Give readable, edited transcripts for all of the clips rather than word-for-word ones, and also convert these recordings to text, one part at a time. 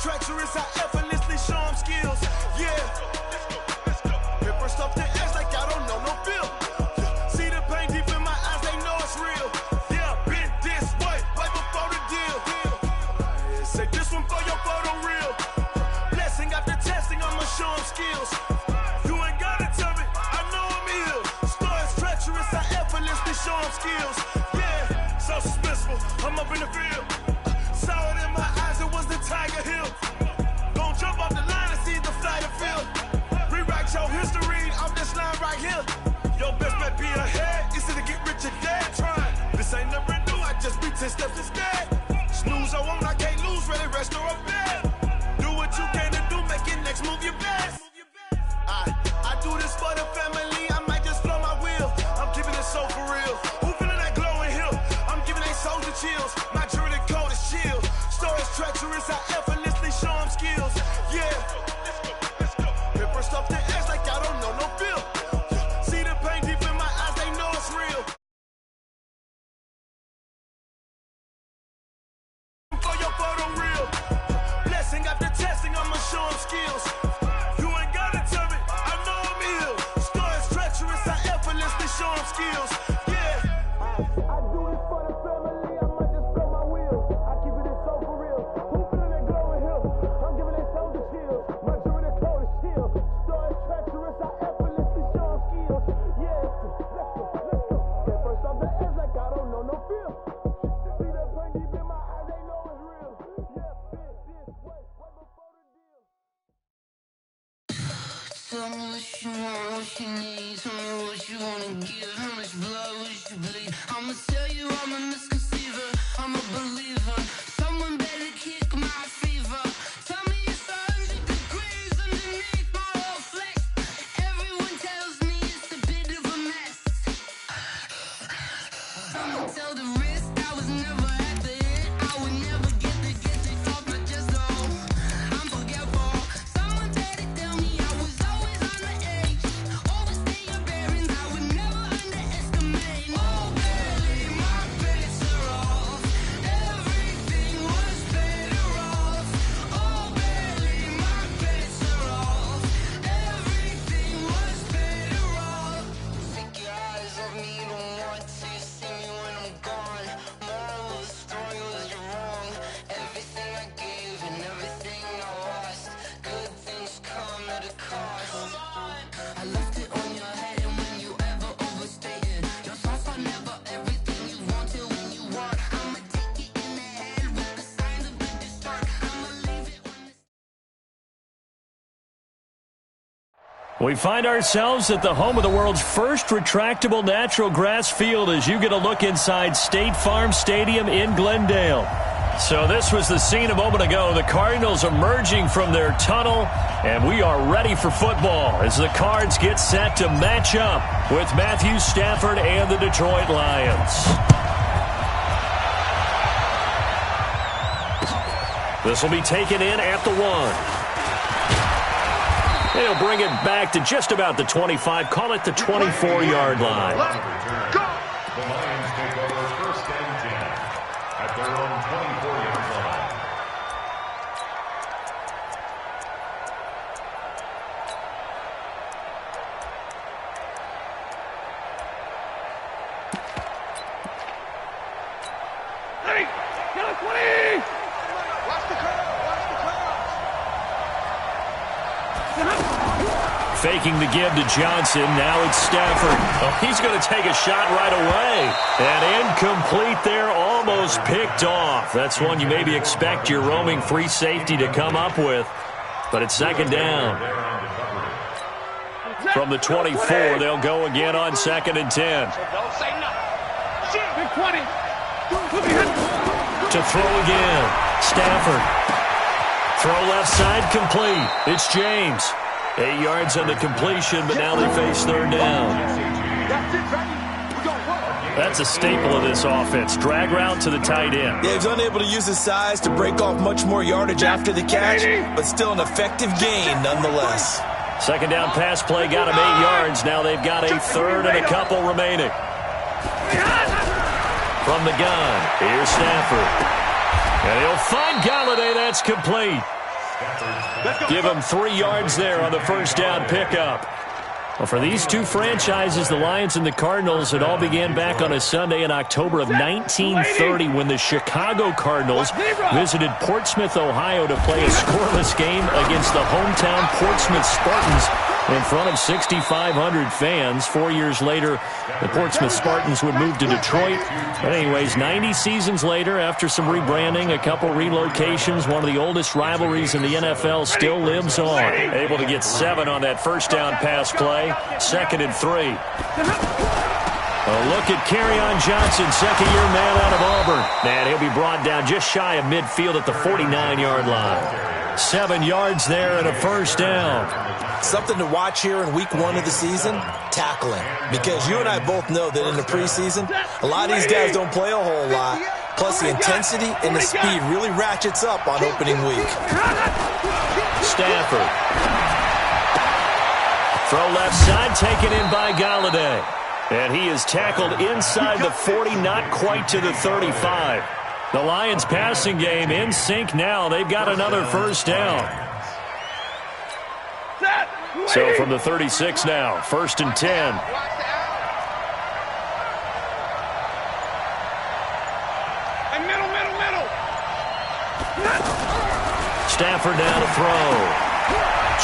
treacherous, I effortlessly show them skills. Yeah. Paper stuff the edge like I don't know no feel. See the pain deep in my eyes, they know it's real. Yeah, been this way, way before the deal. Say this one for your photo reel. Blessing after testing, I'ma show them skills. You ain't gotta tell me, I know I'm ill. Stories treacherous, I effortlessly show them skills. Yeah, so suspenseful, I'm up in the field. Saw it in my eyes, it was the Tiger Hill. Don't jump off the line and see the flight of field. Rewrite your history off this line right here. Your best bet be ahead, easy to get rich or dead trying. This ain't never new, I just be 10 steps instead. Snooze I won't, I can't lose, ready, rest or a bed. Do what you can to do, make your next move your best. I do this for the family, I might just flow my wheel. I'm keeping it so for real. Who feeling that glowing hill? I'm giving they soldier chills. My jewelry code is chill. Stories treacherous, I effortlessly show them skills. Yeah. Paper stuff the edge like I don't know no feel. See the pain deep in my eyes, they know it's real. For your photo reel. Blessing after testing, I'ma show them skills. You ain't gotta tell me, I know I'm ill. Stories treacherous, I effortlessly show them skills. Yeah. I do this for the family, I might just blow my wheel. I keep it so for real. Who feeling that glowing hill? I'm giving they soldier chills. My jewelry code is chill. Stories treacherous, I effortlessly show them skills. Yeah. Let's go. Get first off the edge like I don't know no feel. See that pain deep in my eyes, they know it's real. Yeah, been this way, way before the deal. Tell me what you want, what you need. Tell me what you wanna give. How much blood would you bleed? I'ma tell you I'm a misconceiver. I'm a believer. Someone better kick my fever. Tell me it's 100 degrees underneath my whole flesh. Everyone tells me it's a bit of a mess. I'ma tell the risk I was never at the end. I would never get it off my chest though. I'm forgetful. Someone better tell me I was always on the edge. Overstay your bearings, I would never underestimate. Oh baby, my bets are off. Everything was better off. Oh baby, my bets are off. Everything was better off. Take your eyes off me, don't want to see me when I'm gone. Moral of the story was you're wrong. Everything I gave and everything I lost. Good things come at a cost. I left it on your head and when you ever overstated. Your thoughts are never everything you want till when you want. I'ma take it in the head with the signs of the distort. I'ma leave it when the We find ourselves at the home of the world's first retractable natural grass field as you get a look inside State Farm Stadium in Glendale. So this was the scene a moment ago. The Cardinals emerging from their tunnel, and we are ready for football as the Cards get set to match up with Matthew Stafford and the Detroit Lions. This will be taken in at the 1. They'll bring it back to just about the 25, call it the 24-yard line. Go! The Lions take over first and 10 at their own 24-yard line. Hey, get a 20! Watch the curve, Faking the give to Johnson. Now it's Stafford. Oh, he's going to take a shot right away. And incomplete there, almost picked off. That's one you maybe expect your roaming free safety to come up with. But it's second down. From the 24, they'll go again on 2nd and 10. Don't say nothing. Shoot. Big 20. To throw again. Stafford. Throw left side complete. It's James. 8 yards on the completion, but now they face third down. That's a staple of this offense. Drag route to the tight end. Yeah, he's unable to use his size to break off much more yardage after the catch, but still an effective gain nonetheless. Second down pass play got him 8 yards. Now they've got a third and a couple remaining. From the gun, here's Stafford. And he'll find Galladay. That's complete. Give him 3 yards there on the first down pickup. Well, for these two franchises, the Lions and the Cardinals, it all began back on a Sunday in October of 1930 when the Chicago Cardinals visited Portsmouth, Ohio to play a scoreless game against the hometown Portsmouth Spartans in front of 6,500 fans. 4 years later, the Portsmouth Spartans would move to Detroit. But anyways, 90 seasons later, after some rebranding, a couple relocations, one of the oldest rivalries in the NFL still lives on. Able to get 7 on that first down pass play. 2nd and 3. A look at Kerryon Johnson, second-year man out of Auburn. And he'll be brought down just shy of midfield at the 49-yard line. 7 yards there and a first down. Something to watch here in week 1 of the season, tackling. Because you and I both know that in the preseason, a lot of these guys don't play a whole lot. Plus, the intensity and the speed really ratchets up on opening week. Stafford. Throw left side, taken in by Galladay. And he is tackled inside the 40, not quite to the 35. The Lions passing game in sync now. They've got another first down. So from the 36 now, 1st and 10. And middle. Stafford now to throw.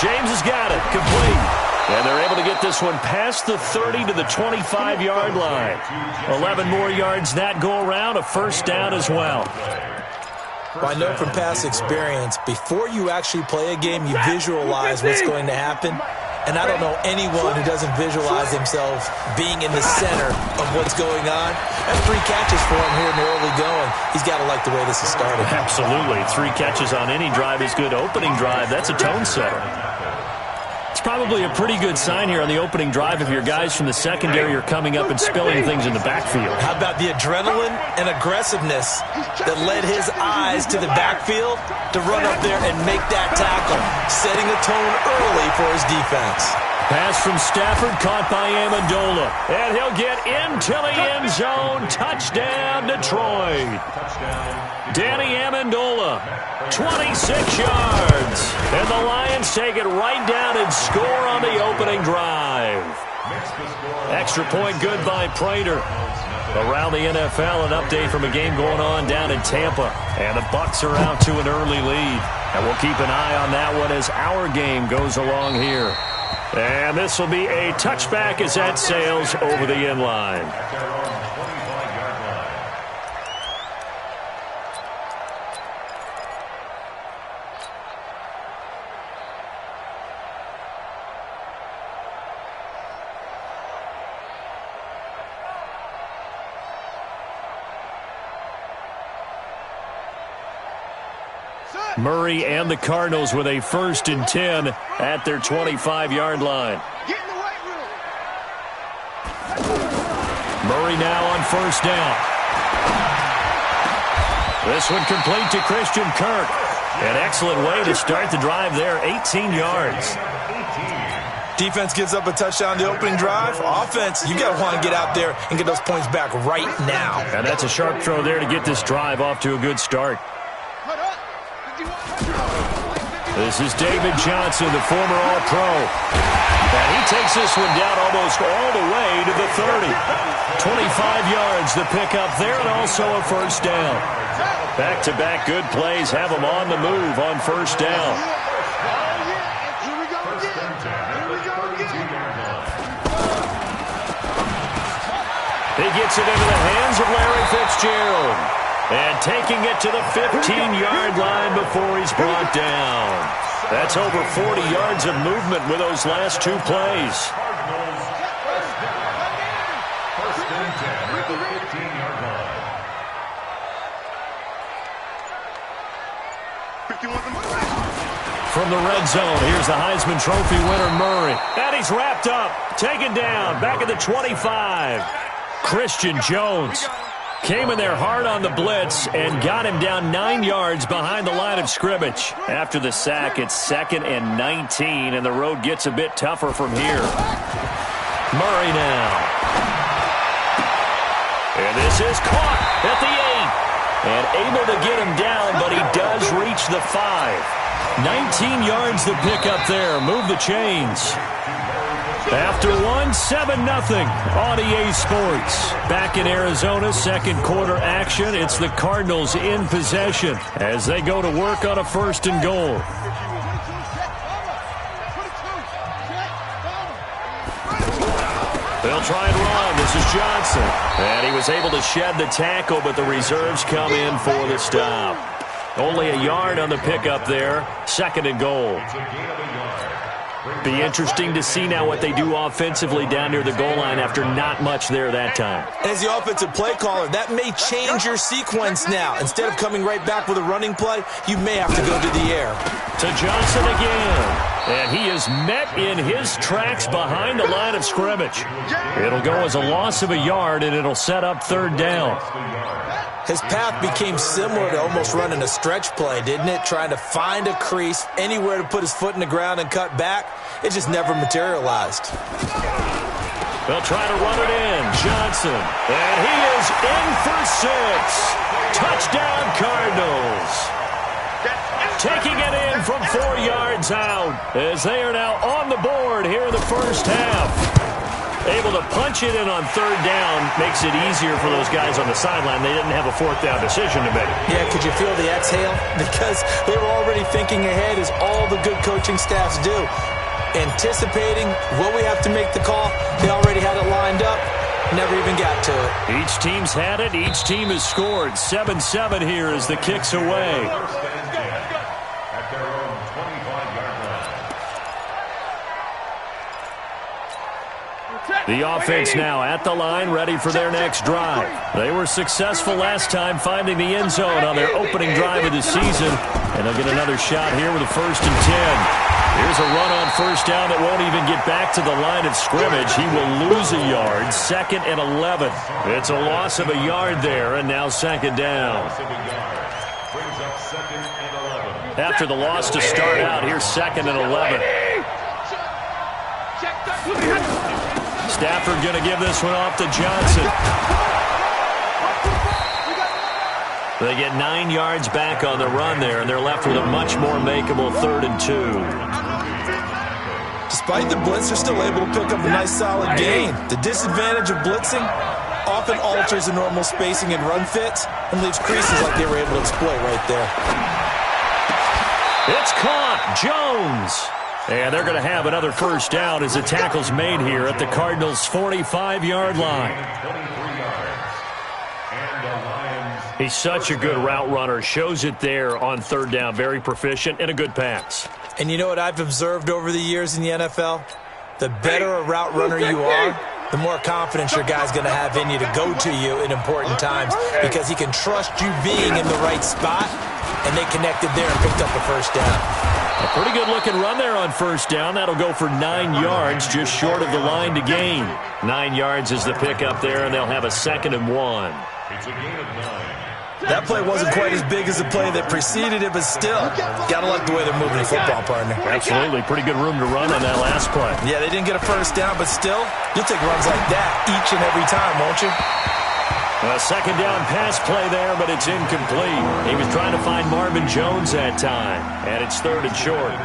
James has got it, complete. And they're able to get this one past the 30 to the 25-yard line. 11 more yards that go around, a first down as well. Well, I know from past experience, before you actually play a game, you visualize what's going to happen. And I don't know anyone who doesn't visualize themselves being in the center of what's going on. That's 3 catches for him here in the early going. He's got to like the way this has started. Absolutely. 3 catches on any drive is good. Opening drive, that's a tone setter. It's probably a pretty good sign here on the opening drive if your guys from the secondary are coming up and spilling things in the backfield. How about the adrenaline and aggressiveness that led his eyes to the backfield to run up there and make that tackle, setting a tone early for his defense. Pass from Stafford, caught by Amendola. And he'll get into the end zone. Touchdown, Detroit. Danny Amendola, 26 yards. And the Lions take it right down and score on the opening drive. Extra point good by Prater. Around the NFL, an update from a game going on down in Tampa. And the Bucs are out to an early lead. And we'll keep an eye on that one as our game goes along here. And this will be a touchback as that sails over the end line. Murray and the Cardinals with a 1st and 10 at their 25-yard line. Murray now on 1st down. This one complete to Christian Kirk. An excellent way to start the drive there, 18 yards. Defense gives up a touchdown the opening drive. Offense, you got to want to get out there and get those points back right now. And that's a sharp throw there to get this drive off to a good start. This is David Johnson, the former All-Pro. And he takes this one down almost all the way to the 30. 25 yards, the pickup there, and also a first down. Back-to-back good plays have them on the move on first down. He gets it into the hands of Larry Fitzgerald. And taking it to the 15-yard line before he's brought down. That's over 40 yards of movement with those last 2 plays. First and 10 at the 15-yard line. From the red zone, here's the Heisman Trophy winner, Murray. And he's wrapped up, taken down, back at the 25. Christian Jones came in there hard on the blitz and got him down 9 yards behind the line of scrimmage. After the sack, it's 2nd and 19, and the road gets a bit tougher from here. Murray now. And this is caught at the 8. And able to get him down, but he does reach reach the 5. 19 yards to pick up there. Move the chains. After one, 7-0 on EA Sports. Back in Arizona, second quarter action. It's the Cardinals in possession as they go to work on a 1st and goal. They'll try and run. This is Johnson. And he was able to shed the tackle, but the reserves come in for the stop. Only a yard on the pickup there. 2nd and goal. Be interesting to see now what they do offensively down near the goal line after not much there that time. As the offensive play caller, that may change your sequence now. Instead of coming right back with a running play, you may have to go to the air. To Johnson again. And he is met in his tracks behind the line of scrimmage. It'll go as a loss of a yard, and it'll set up 3rd down. His path became similar to almost running a stretch play, didn't it? Trying to find a crease, anywhere to put his foot in the ground and cut back. It just never materialized. They'll try to run it in. Johnson. And he is in for 6. Touchdown, Cardinals. Taking it in from 4 yards out as they are now on the board here in the first half. Able to punch it in on 3rd down makes it easier for those guys on the sideline. They didn't have a 4th down decision to make. Yeah, could you feel the exhale? Because they were already thinking ahead, as all the good coaching staffs do. Anticipating, will we have to make the call? They already had it lined up. Never even got to it. Each team's had it. Each team has scored. 7-7 here as the kick's away. The offense now at the line, ready for their next drive. They were successful last time finding the end zone on their opening drive of the season. And they'll get another shot here with a 1st and 10. Here's a run on 1st down that won't even get back to the line of scrimmage. He will lose a yard. 2nd and 11. It's a loss of a yard there, and now 2nd down. After the loss to start out, here's 2nd and 11. Stafford going to give this one off to Johnson. They get 9 yards back on the run there, and they're left with a much more makeable 3rd and 2. Despite the blitz, they're still able to pick up a nice solid gain. The disadvantage of blitzing often alters the normal spacing and run fits and leaves creases like they were able to exploit right there. It's caught. Jones. And they're going to have another 1st down as the tackle's made here at the Cardinals' 45-yard line. He's such a good route runner. Shows it there on 3rd down. Very proficient and a good pass. And you know what I've observed over the years in the NFL? The better a route runner you are, the more confidence your guy's going to have in you to go to you in important times, because he can trust you being in the right spot, and they connected there and picked up a 1st down. A pretty good-looking run there on 1st down. That'll go for 9 yards, just short of the line to gain. 9 yards is the pickup there, and they'll have a 2nd and 1. It's a gain of 9. That play wasn't quite as big as the play that preceded it, but still, gotta like the way they're moving the football, partner. Absolutely. Pretty good room to run on that last play. Yeah, they didn't get a 1st down, but still, you'll take runs like that each and every time, won't you? A 2nd down pass play there, but it's incomplete. He was trying to find Marvin Jones that time, and it's 3rd and short.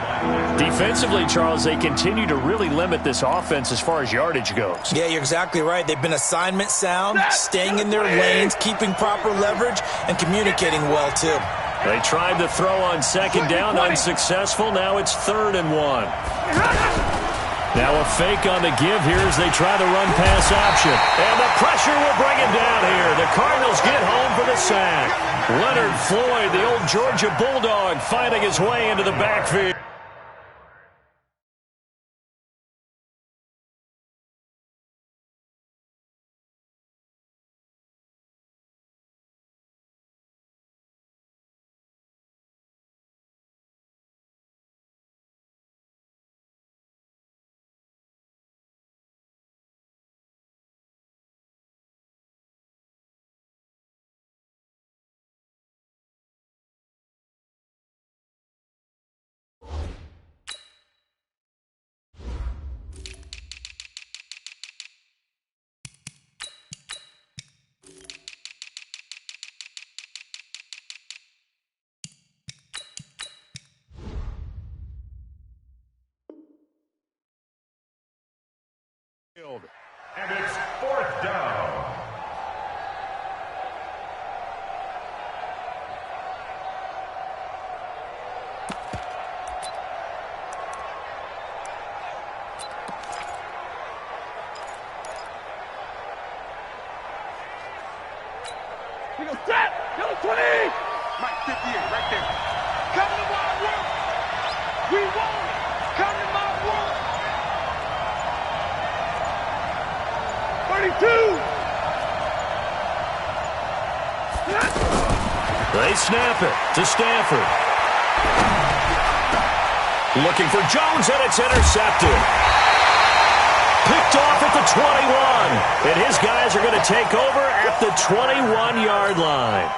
Defensively, Charles, they continue to really limit this offense as far as yardage goes. Yeah, you're exactly right. They've been assignment sound, staying in their lanes, keeping proper leverage, and communicating well, too. They tried to throw on 2nd down, unsuccessful. Now it's 3rd and 1. Now a fake on the give here as they try the run-pass option. And the pressure will bring him down here. The Cardinals get home for the sack. Leonard Floyd, the old Georgia Bulldog, fighting his way into the backfield. snap it to Stafford. Looking for Jones, and it's intercepted. Picked off at the 21. And his guys are going to take over at the 21-yard line.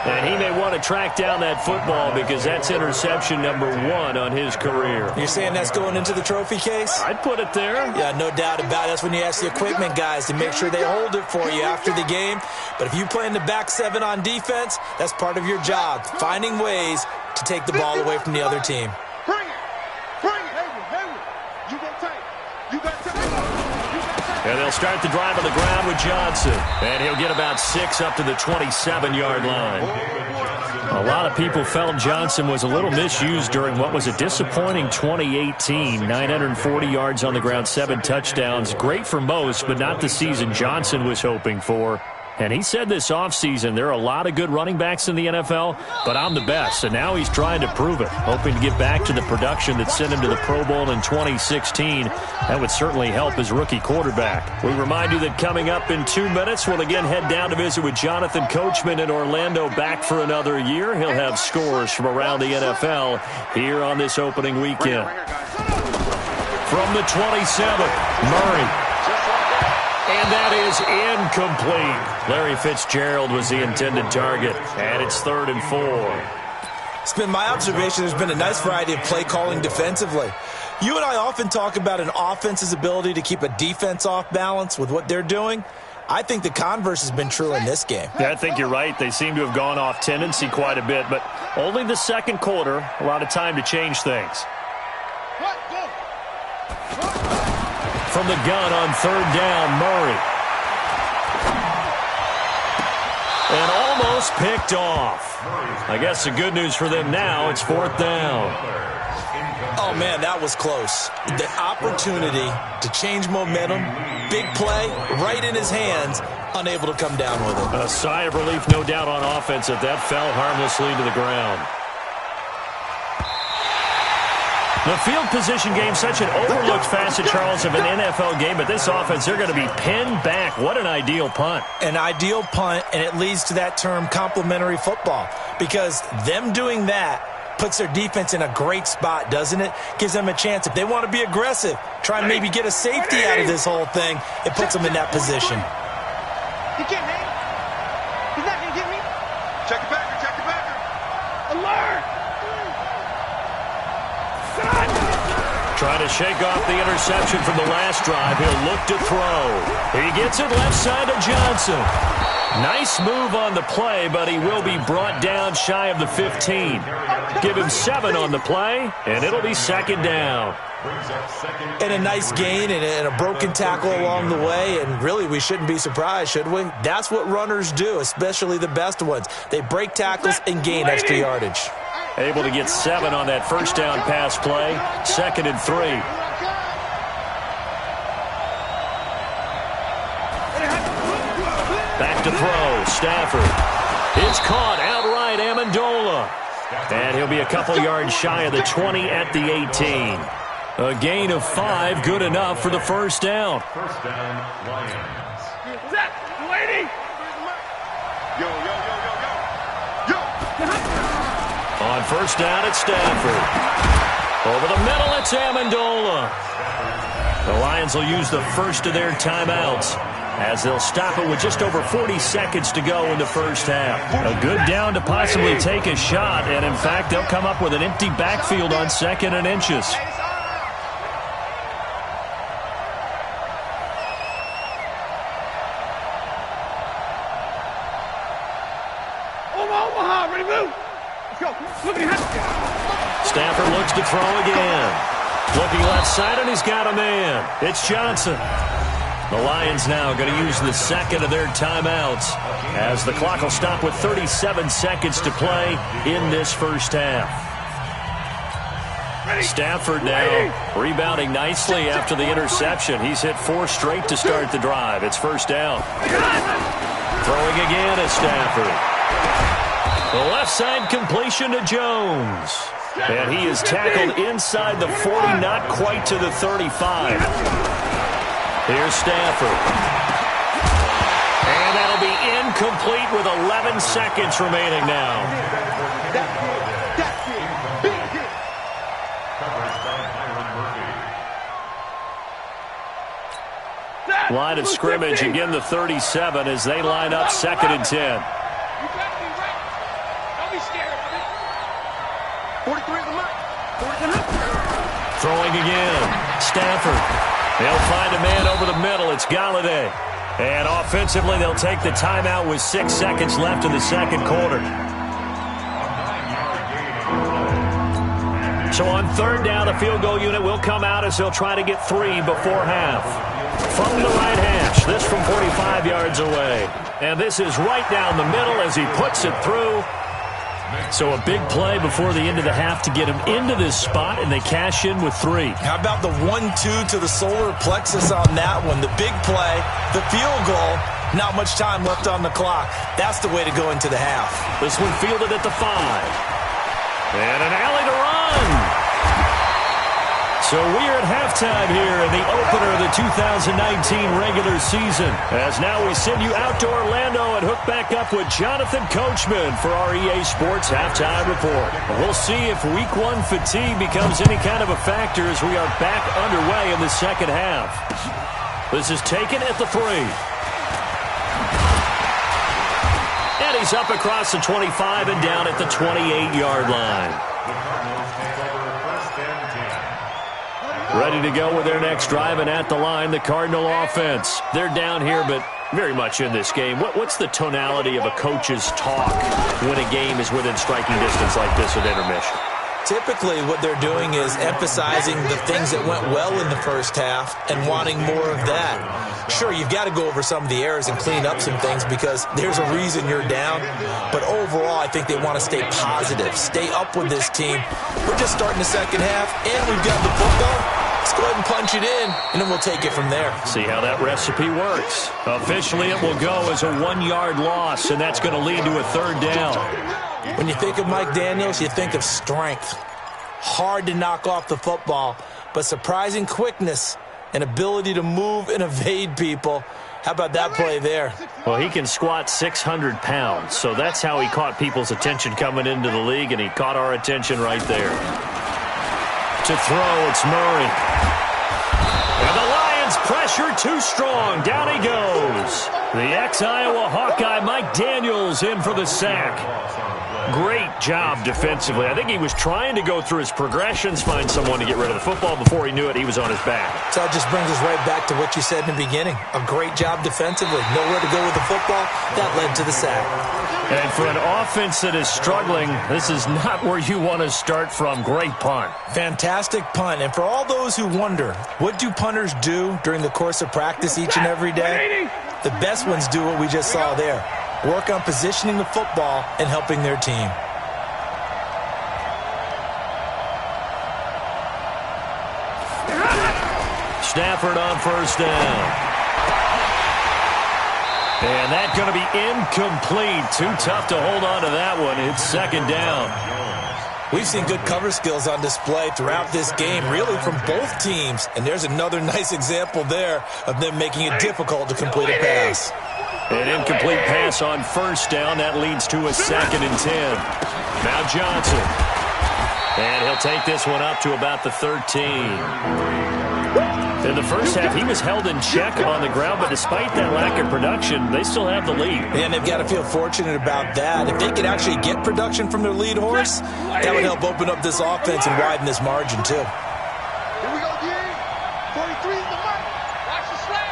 And he may want to track down that football because that's interception number 1 on his career. You're saying that's going into the trophy case? I'd put it there. Yeah, no doubt about it. That's when you ask the equipment guys to make sure they hold it for you after the game. But if you play in the back 7 on defense, that's part of your job, finding ways to take the ball away from the other team. Bring it. Bring it. Hayward. You got time. You got time. And they'll start the drive on the ground with Johnson. And he'll get about 6 up to the 27-yard line. A lot of people felt Johnson was a little misused during what was a disappointing 2018. 940 yards on the ground, 7 touchdowns. Great for most, but not the season Johnson was hoping for. And he said this offseason, there are a lot of good running backs in the NFL, but I'm the best. And now he's trying to prove it, hoping to get back to the production that sent him to the Pro Bowl in 2016. That would certainly help his rookie quarterback. We remind you that coming up in 2 minutes, we'll again head down to visit with Jonathan Coachman in Orlando, back for another year. He'll have scores from around the NFL here on this opening weekend. From the 27, Murray. And that is incomplete. Larry Fitzgerald was the intended target, and it's 3rd and 4. It's been my observation there's been a nice variety of play calling defensively. You and I often talk about an offense's ability to keep a defense off balance with what they're doing. I think the converse has been true in this game. Yeah, I think you're right. They seem to have gone off tendency quite a bit, but only the second quarter, a lot of time to change things. From the gun on 3rd down, Murray. And almost picked off. I guess the good news for them now, it's 4th down. Oh, man, that was close. The opportunity to change momentum, big play, right in his hands, unable to come down with it. A sigh of relief, no doubt, on offense that fell harmlessly to the ground. The field position game, such an overlooked facet, Charles, of an NFL game, but this offense, they're going to be pinned back. What an ideal punt. An ideal punt, and it leads to that term complementary football, because them doing that puts their defense in a great spot, doesn't it? Gives them a chance. If they want to be aggressive, try and maybe get a safety out of this whole thing, it puts them in that position. He can't hang. He's not going to get me. Check the backer. Check the backer. Alert. Trying to shake off the interception from the last drive. He'll look to throw. He gets it left side to Johnson. Nice move on the play, but he will be brought down shy of the 15. Give him 7 on the play, and it'll be 2nd down. And a nice gain and a broken tackle along the way, and really we shouldn't be surprised, should we? That's what runners do, especially the best ones. They break tackles and gain extra yardage. Able to get 7 on that first down pass play. 2nd and 3. Back to throw. Stafford. It's caught outright. Amendola. And he'll be a couple yards shy of the 20 at the 18. A gain of 5, good enough for the first down. First down, Lions. Lady. Yo. On first down, it's Stafford. Over the middle, it's Amendola. The Lions will use the first of their timeouts as they'll stop it with just over 40 seconds to go in the first half. A good down to possibly take a shot, and in fact, they'll come up with an empty backfield on 2nd and inches. Omaha, ready to move. Stafford looks to throw again. Looking left side, and he's got a man. It's Johnson. The Lions now going to use the second of their timeouts as the clock will stop with 37 seconds to play in this first half. Stafford now rebounding nicely after the interception. He's hit 4 straight to start the drive. It's first down. Throwing again is Stafford. The left side completion to Jones. And he is tackled inside the 40, not quite to the 35. Here's Stafford. And that'll be incomplete with 11 seconds remaining now. Line of scrimmage, again the 37 as they line up 2nd and 10. You better be right. Don't be scared of me. 43 is the mark. 43. Throwing again. Stafford. They'll find a man over the middle. It's Galladay. And offensively, they'll take the timeout with 6 seconds left in the second quarter. So on 3rd down, the field goal unit will come out as they'll try to get 3 before half. From the right hash, this from 45 yards away. And this is right down the middle as he puts it through. So a big play before the end of the half to get him into this spot, and they cash in with 3. How about the 1-2 to the solar plexus on that one? The big play, the field goal, not much time left on the clock. That's the way to go into the half. This one fielded at the 5. And an alley to run. So we're at halftime here in the opener of the 2019 regular season. As now we send you out to Orlando and hook back up with Jonathan Coachman for our EA Sports Halftime Report. We'll see if Week 1 fatigue becomes any kind of a factor as we are back underway in the second half. This is taken at the 3. And he's up across the 25 and down at the 28-yard line. Ready to go with their next drive, and at the line, the Cardinal offense. They're down here, but very much in this game. What's the tonality of a coach's talk when a game is within striking distance like this at intermission? Typically, what they're doing is emphasizing the things that went well in the first half and wanting more of that. Sure, you've got to go over some of the errors and clean up some things because there's a reason you're down. But overall, I think they want to stay positive, stay up with this team. We're just starting the second half, and we've got the football. Let's go ahead and punch it in, and then we'll take it from there. See how that recipe works. Officially, it will go as a 1-yard loss, and that's going to lead to a 3rd down. When you think of Mike Daniels, you think of strength. Hard to knock off the football, but surprising quickness and ability to move and evade people. How about that play there? Well, he can squat 600 pounds, so that's how he caught people's attention coming into the league, and he caught our attention right there. To throw, it's Murray. And the Lions pressure too strong. Down he goes. The ex-Iowa Hawkeye Mike Daniels in for the sack. Great job defensively. I think he was trying to go through his progressions, find someone to get rid of the football. Before he knew it, he was on his back. So that just brings us right back to what you said in the beginning. A great job defensively. Nowhere to go with the football. That led to the sack. And for an offense that is struggling, this is not where you want to start from. Great punt. Fantastic punt. And for all those who wonder, what do punters do during the course of practice each and every day? The best ones do what we just saw there. Work on positioning the football and helping their team. Stafford on 1st down. And that's going to be incomplete. Too tough to hold on to that one. It's 2nd down. We've seen good cover skills on display throughout this game, really from both teams. And there's another nice example there of them making it difficult to complete a pass. An incomplete pass on 1st down. That leads to a 2nd and 10. Now Johnson. And he'll take this one up to about the 13. In the first half, he was held in check on the ground, but despite that lack of production, they still have the lead. And they've got to feel fortunate about that. If they could actually get production from their lead horse, that would help open up this offense and widen this margin, too. Here we go, D. 43 is the mark. Watch the slide.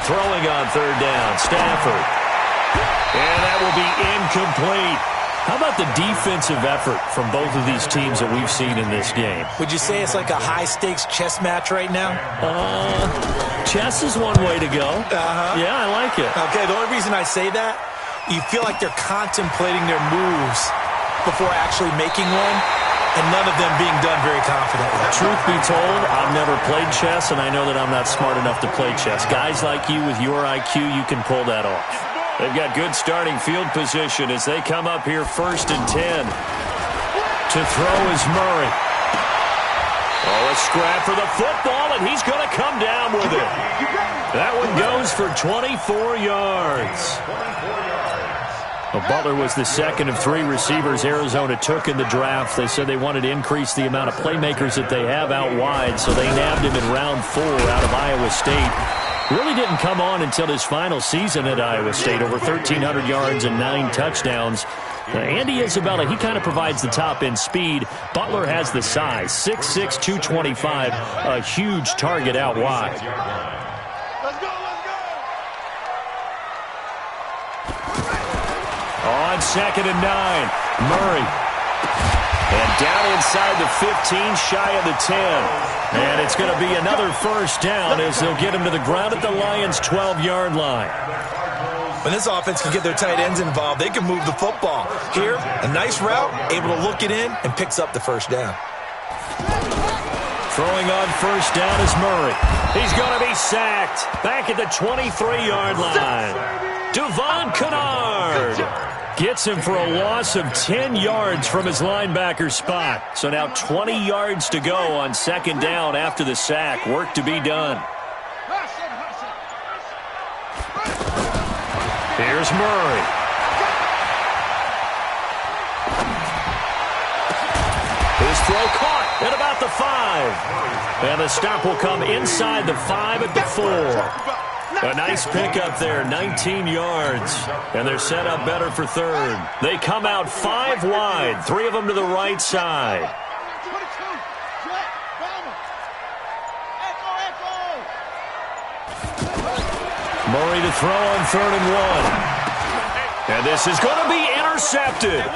Throwing on 3rd down, Stafford. And that will be incomplete. How about the defensive effort from both of these teams that we've seen in this game? Would you say it's like a high-stakes chess match right now? Chess is one way to go. Yeah, I like it. Okay, the only reason I say that, you feel like they're contemplating their moves before actually making one, and none of them being done very confidently. Truth be told, I've never played chess, and I know that I'm not smart enough to play chess. Guys like you with your IQ, you can pull that off. They've got good starting field position as they come up here 1st and 10. To throw is Murray. Oh, a scrap for the football, and he's going to come down with it. That one goes for 24 yards. Well, Butler was the second of 3 receivers Arizona took in the draft. They said they wanted to increase the amount of playmakers that they have out wide, so they nabbed him in round 4 out of Iowa State. Really didn't come on until his final season at Iowa State, over 1,300 yards and 9 touchdowns. Andy Isabella, he kind of provides the top-end speed. Butler has the size, 6'6", 225, a huge target out wide. On 2nd and 9, Murray. And down inside the 15, shy of the 10. And it's going to be another first down as they'll get him to the ground at the Lions' 12-yard line. When this offense can get their tight ends involved, they can move the football. Here, a nice route, able to look it in, and picks up the first down. Throwing on first down is Murray. He's going to be sacked back at the 23-yard line. Devon Kennard gets him for a loss of 10 yards from his linebacker spot. So now 20 yards to go on 2nd down after the sack. Work to be done. Here's Murray. His throw caught at about the 5. And the stop will come inside the 5 at the 4. A nice pickup there, 19 yards. And they're set up better for 3rd. They come out 5 wide, 3 of them to the right side. Murray to throw on 3rd and 1. And this is going to be intercepted.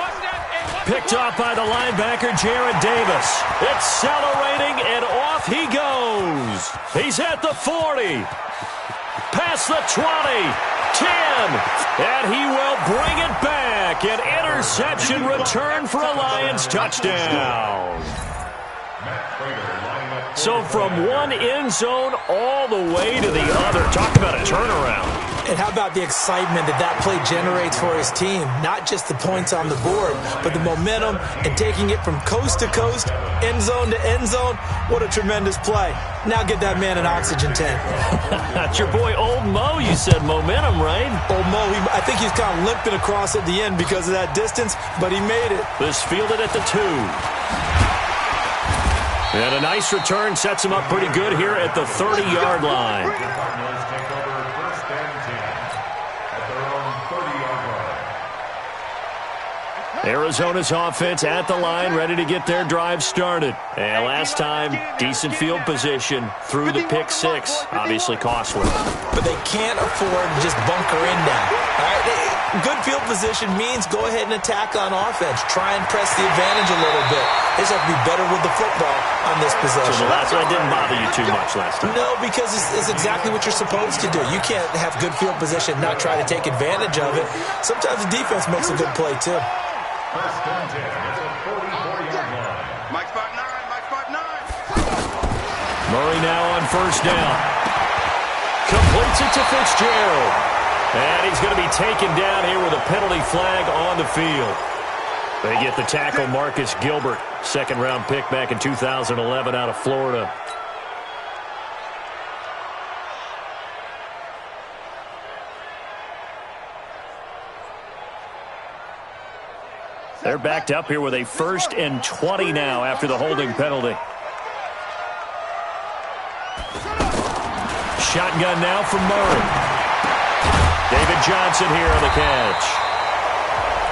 Picked off by the linebacker, Jared Davis. Accelerating, and off he goes. He's at the 40. Past the 20, 10, and he will bring it back. An interception return for a Lions touchdown. So from one end zone all the way to the other. Talk about a turnaround. And how about the excitement that play generates for his team? Not just the points on the board, but the momentum and taking it from coast to coast, end zone to end zone. What a tremendous play. Now get that man an oxygen tank. That's your boy Old Mo. You said momentum, right? Old Mo, I think he's kind of limping across at the end because of that distance, but he made it. This fielded at the 2. And a nice return sets him up pretty good here at the 30-yard line. Arizona's offense at the line, ready to get their drive started. And last time, decent field position through the pick 6. Obviously costly. But they can't afford to just bunker in now. All right? Good field position means go ahead and attack on offense. Try and press the advantage a little bit. They just have to be better with the football on this possession. So the last one didn't bother you too much last time? No, because it's exactly what you're supposed to do. You can't have good field position and not try to take advantage of it. Sometimes the defense makes a good play, too. First and 10 at the 44-yard line. Mike spot 9, Mike spot 9. Murray now on first down. Completes it to Fitzgerald. And he's going to be taken down here with a penalty flag on the field. They get the tackle, Marcus Gilbert. 2nd-round pick back in 2011 out of Florida. They're backed up here with a 1st and 20 now after the holding penalty. Shotgun now from Murray. David Johnson here on the catch.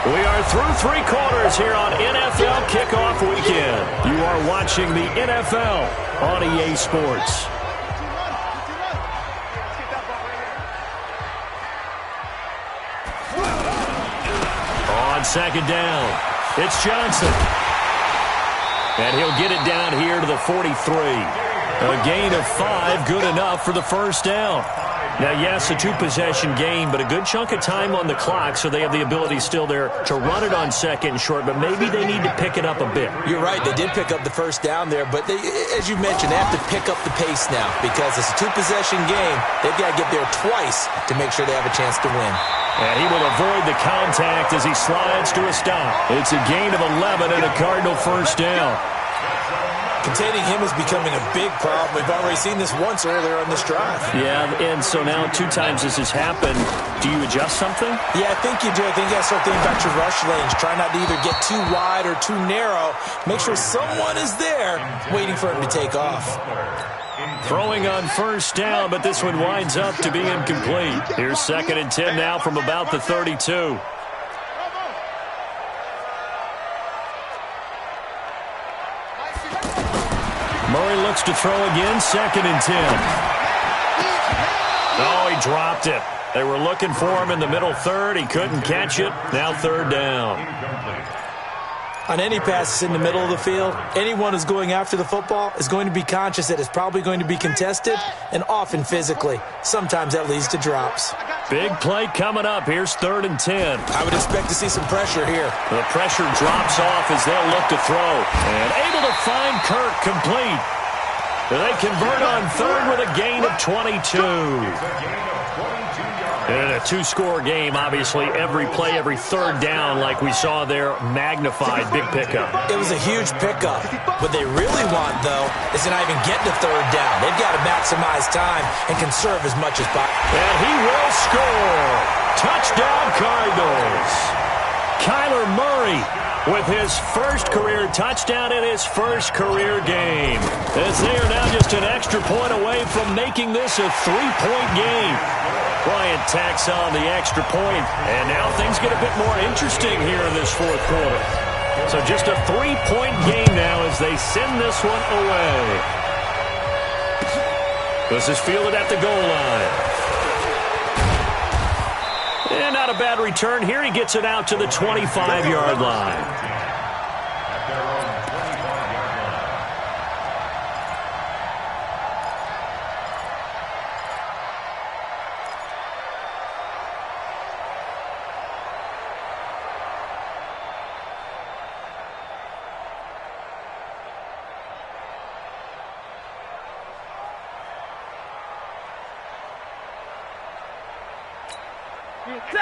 We are through 3 quarters here on NFL Kickoff Weekend. You are watching the NFL on EA Sports. On 2nd down, it's Johnson. And he'll get it down here to the 43. A gain of 5, good enough for the first down. Now, yes, a 2-possession game, but a good chunk of time on the clock, so they have the ability still there to run it on 2nd and short, but maybe they need to pick it up a bit. You're right. They did pick up the first down there, but they, as you mentioned, they have to pick up the pace now because it's a 2-possession game. They've got to get there twice to make sure they have a chance to win. And he will avoid the contact as he slides to a stop. It's a gain of 11 and a Cardinal first down. Containing him is becoming a big problem. We've already seen this once earlier on this drive. Yeah, and so now 2 times this has happened. Do you adjust something? Yeah, I think you do. I think you got to start thinking about your rush lanes. Try not to either get too wide or too narrow. Make sure someone is there waiting for him to take off. Throwing on first down, but this one winds up to be incomplete. Here's 2nd and 10 now from about the 32. Murray looks to throw again, 2nd and 10. Oh, he dropped it. They were looking for him in the middle third. He couldn't catch it. Now 3rd down. On any passes in the middle of the field, anyone who's going after the football is going to be conscious that it's probably going to be contested and often physically. Sometimes that leads to drops. Big play coming up. Here's 3rd and 10. I would expect to see some pressure here. The pressure drops off as they'll look to throw. And able to find Kirk complete. They convert on 3rd with a gain of 22. In a 2-score game, obviously, every play, every 3rd down, like we saw there, magnified, big pickup. It was a huge pickup. What they really want, though, is to not even get to 3rd down. They've got to maximize time and conserve as much as possible. And he will score. Touchdown, Cardinals. Kyler Murray with his first career touchdown in his first career game. As they are now just an extra point away from making this a 3-point game. Bryant tacks on the extra point, and now things get a bit more interesting here in this 4th quarter. So just a 3-point game now as they send this one away. This is fielded at the goal line. And not a bad return here. He gets it out to the 25-yard line.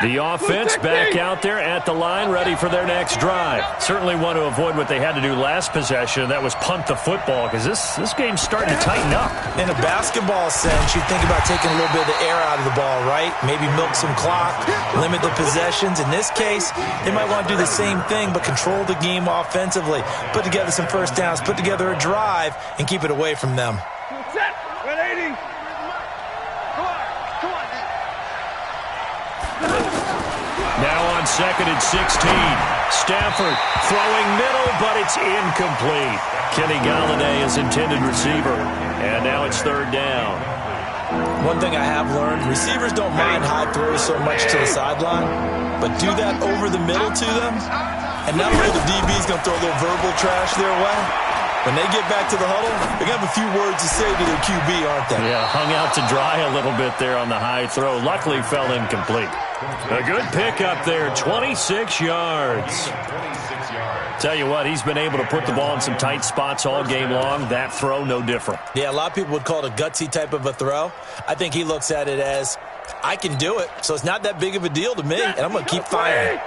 The offense back out there at the line, ready for their next drive. Certainly want to avoid what they had to do last possession. That was punt the football, because this game's starting to tighten up. In a basketball sense, you think about taking a little bit of the air out of the ball, right? Maybe milk some clock, limit the possessions. In this case, they might want to do the same thing, but control the game offensively. Put together some first downs, put together a drive, and keep it away from them. Set. 180. Now on 2nd and 16. Stafford throwing middle, but it's incomplete. Kenny Galladay is intended receiver. And now it's 3rd down. One thing I have learned, receivers don't mind high throws so much to the sideline, but do that over the middle to them, and now the DB's going to throw a little verbal trash their way. When they get back to the huddle, they're going to have a few words to say to their QB, aren't they? Yeah, hung out to dry a little bit there on the high throw. Luckily fell incomplete. A good pick up there, 26 yards. Tell you what, he's been able to put the ball in some tight spots all game long. That throw, no different. Yeah, a lot of people would call it a gutsy type of a throw. I think he looks at it as, I can do it, so it's not that big of a deal to me, and I'm going to keep firing.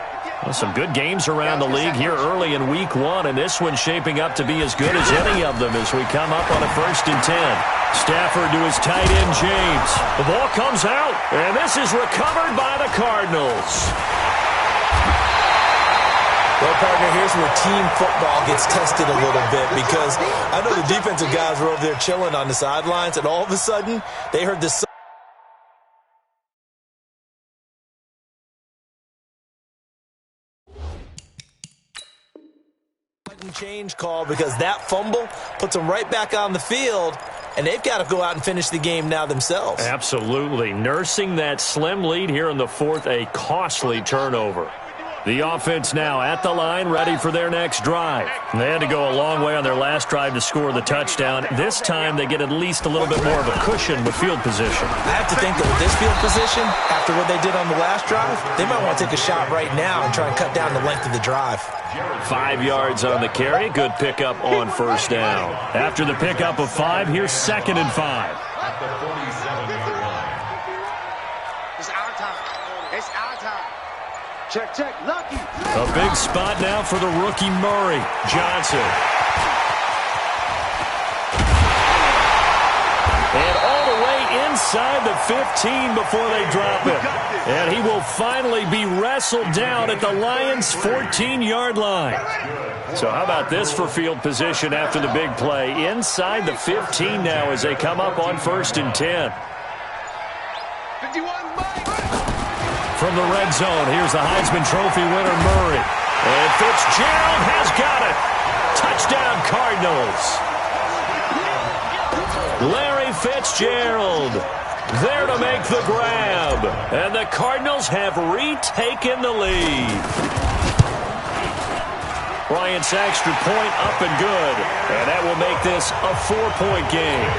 Well, some good games around the league here early in week 1, and this one's shaping up to be as good as any of them as we come up on a 1st and 10. Stafford to his tight end, James. The ball comes out, and this is recovered by the Cardinals. Well, partner, here's where team football gets tested a little bit, because I know the defensive guys were over there chilling on the sidelines, and all of a sudden, they heard this change call, because that fumble puts them right back on the field, and they've got to go out and finish the game now themselves. Absolutely. Nursing that slim lead here in the 4th, a costly turnover. The offense now at the line, ready for their next drive. They had to go a long way on their last drive to score the touchdown. This time they get at least a little bit more of a cushion with field position. I have to think that with this field position, after what they did on the last drive, they might want to take a shot right now and try and cut down the length of the drive. 5 yards on the carry. Good pickup on first down. After the pickup of 5, here's 2nd and 5. At the 47-yard line. It's our time. It's our time. Check, check. Lucky. A big spot now for the rookie Murray. Johnson. And all the way inside the 15 before they drop it. And he will finally be wrestled down at the Lions' 14-yard line. So how about this for field position after the big play? Inside the 15 now as they come up on 1st and 10. From the red zone, here's the Heisman Trophy winner, Murray. And Fitzgerald has got it. Touchdown, Cardinals. Larry Fitzgerald there to make the grab. And the Cardinals have retaken the lead. Bryant's extra point up and good. And that will make this a 4-point game.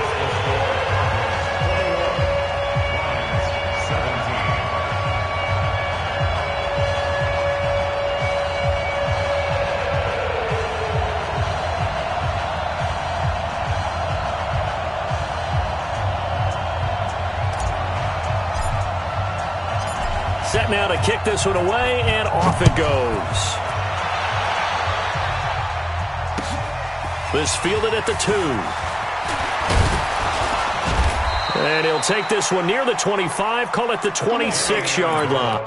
Set now to kick this one away, and off it goes. This fielded at the 2. And he'll take this one near the 25, call it the 26-yard line.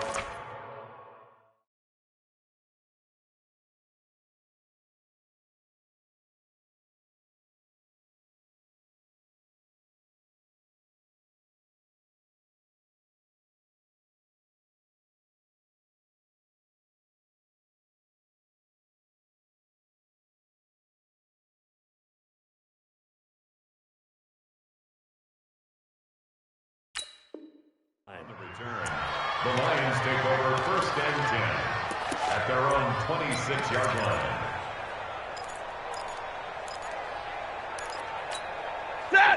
The Lions take over 1st and 10 at their own 26-yard line.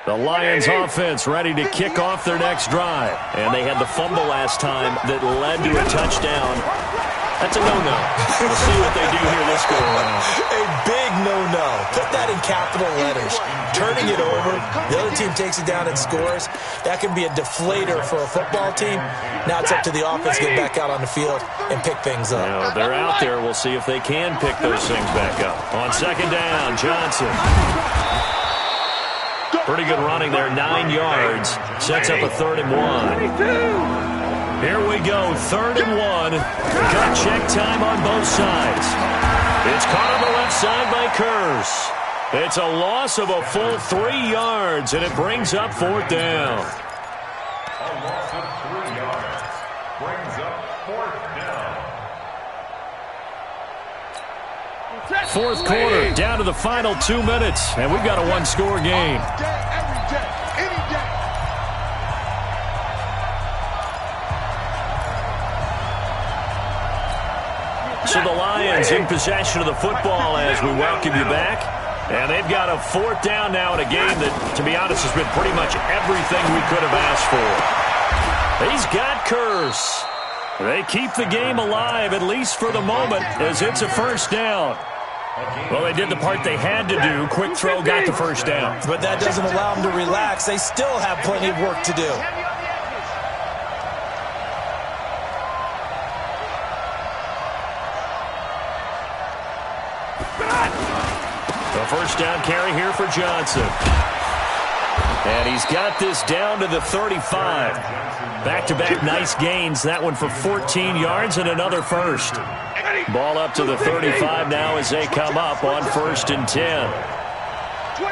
The Lions offense ready to kick off their next drive. And they had the fumble last time that led to a touchdown. That's a no-no. We'll see what they do here this go around. A big no-no. Put that in capital letters. Turning it over, the other team takes it down and scores. That can be a deflator for a football team. Now it's up to the offense to get back out on the field and pick things up. Now, they're out there. We'll see if they can pick those things back up. On 2nd down, Johnson. Pretty good running there, 9 yards. Sets up a 3rd and 1. Here we go, 3rd and 1. Got check time on both sides. It's caught on the left side by Curse. It's a loss of a full 3 yards, and it brings up 4th down. A loss of 3 yards brings up 4th down. 4th quarter, down to the final 2 minutes, and we've got a 1-score game. So the Lions in possession of the football as we welcome you back. And they've got a 4th down now in a game that, to be honest, has been pretty much everything we could have asked for. He's got Curse. They keep the game alive, at least for the moment, as it's a 1st down. Well, they did the part they had to do. Quick throw got the 1st down. But that doesn't allow them to relax. They still have plenty of work to do. The 1st down carry here for Johnson. And he's got this down to the 35. Back-to-back nice gains. That one for 14 yards and another 1st. Ball up to the 35 now as they come up on 1st and 10. 25,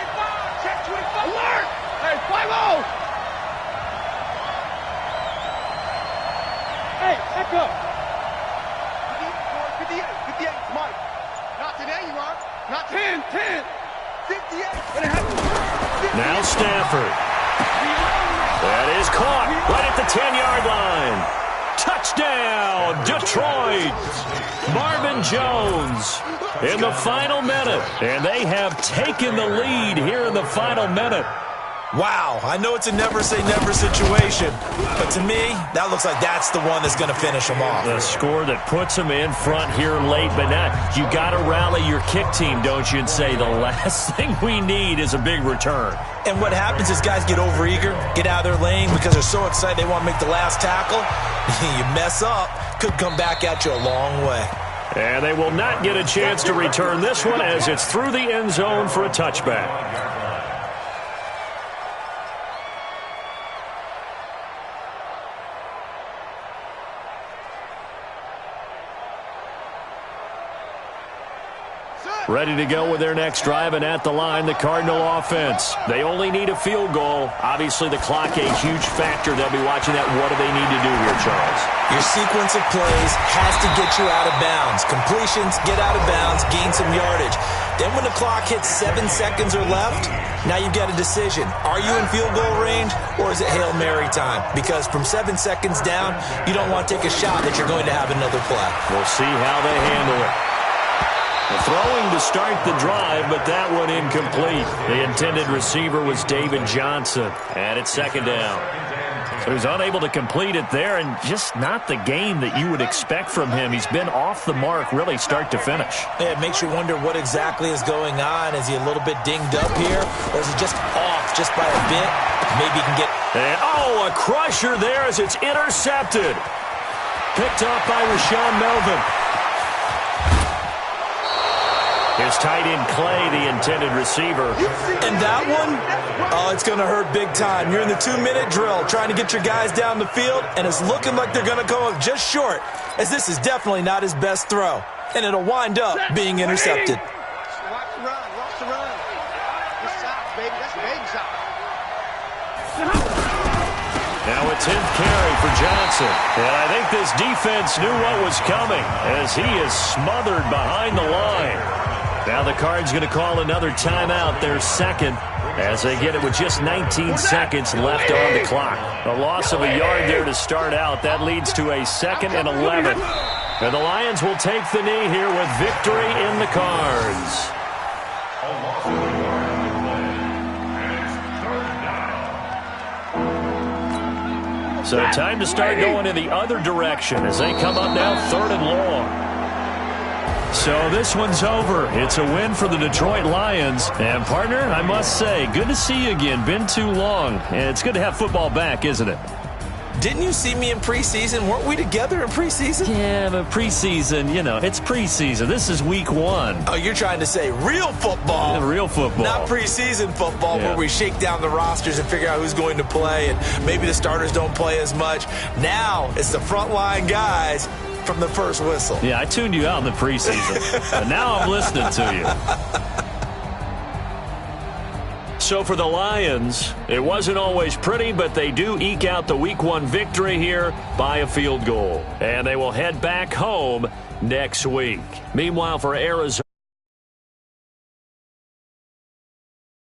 check 25, alert! Hey, 5-0! Hey, back up! 58, Mike. Not today, you are. Not 10, 58. Now Stafford. That is caught right at the 10-yard line. Touchdown, Detroit. Marvin Jones in the final minute. And they have taken the lead here in the final minute. Wow, I know it's a never-say-never situation, but to me, that looks like that's the one that's going to finish them off. The score that puts them in front here late, but now you got to rally your kick team, don't you, and say the last thing we need is a big return. And what happens is guys get overeager, get out of their lane because they're so excited they want to make the last tackle. You mess up, could come back at you a long way. And they will not get a chance to return this one as it's through the end zone for a touchback. Ready to go with their next drive, and at the line, the Cardinal offense. They only need a field goal. Obviously, the clock a huge factor. They'll be watching that. What do they need to do here, Charles? Your sequence of plays has to get you out of bounds. Completions, get out of bounds, gain some yardage. Then when the clock hits 7 seconds or left, now you've got a decision. Are you in field goal range, or is it Hail Mary time? Because from 7 seconds down, you don't want to take a shot that you're going to have another play. We'll see how they handle it. The throwing to start the drive, but that one incomplete. The intended receiver was David Johnson, and it's second down. So he's unable to complete it there, and just not the game that you would expect from him. He's been off the mark, really, start to finish. Yeah, it makes you wonder what exactly is going on. Is he a little bit dinged up here, or is he just off just by a bit? Maybe he can get... And, a crusher there as it's intercepted. Picked off by Rashawn Melvin. Here's tight end Clay, the intended receiver. And that one, it's going to hurt big time. You're in the 2-minute drill trying to get your guys down the field, and it's looking like they're going to go up just short, as this is definitely not his best throw. And it'll wind up being intercepted. Watch the run. Watch the run. That's side, baby. That's baby side. Now a 10th carry for Johnson. And I think this defense knew what was coming as he is smothered behind the line. Now the Cards going to call another timeout, their second, as they get it with just 19 seconds left on the clock. A loss of a yard there to start out. That leads to a 2nd and 11. And the Lions will take the knee here with victory in the cards. So time to start going in the other direction as they come up now 3rd and long. So this one's over. It's a win for the Detroit Lions. And, partner, I must say, good to see you again. Been too long. And it's good to have football back, isn't it? Didn't you see me in preseason? Weren't we together in preseason? Yeah, but preseason, it's preseason. This is week 1. Oh, you're trying to say real football. Yeah, real football. Not preseason football where we shake down the rosters and figure out who's going to play, and maybe the starters don't play as much. Now it's the frontline guys from the first whistle. Yeah, I tuned you out in the preseason. But now I'm listening to you. So for the Lions, it wasn't always pretty, but they do eke out the Week 1 victory here by a field goal. And they will head back home next week. Meanwhile, for Arizona...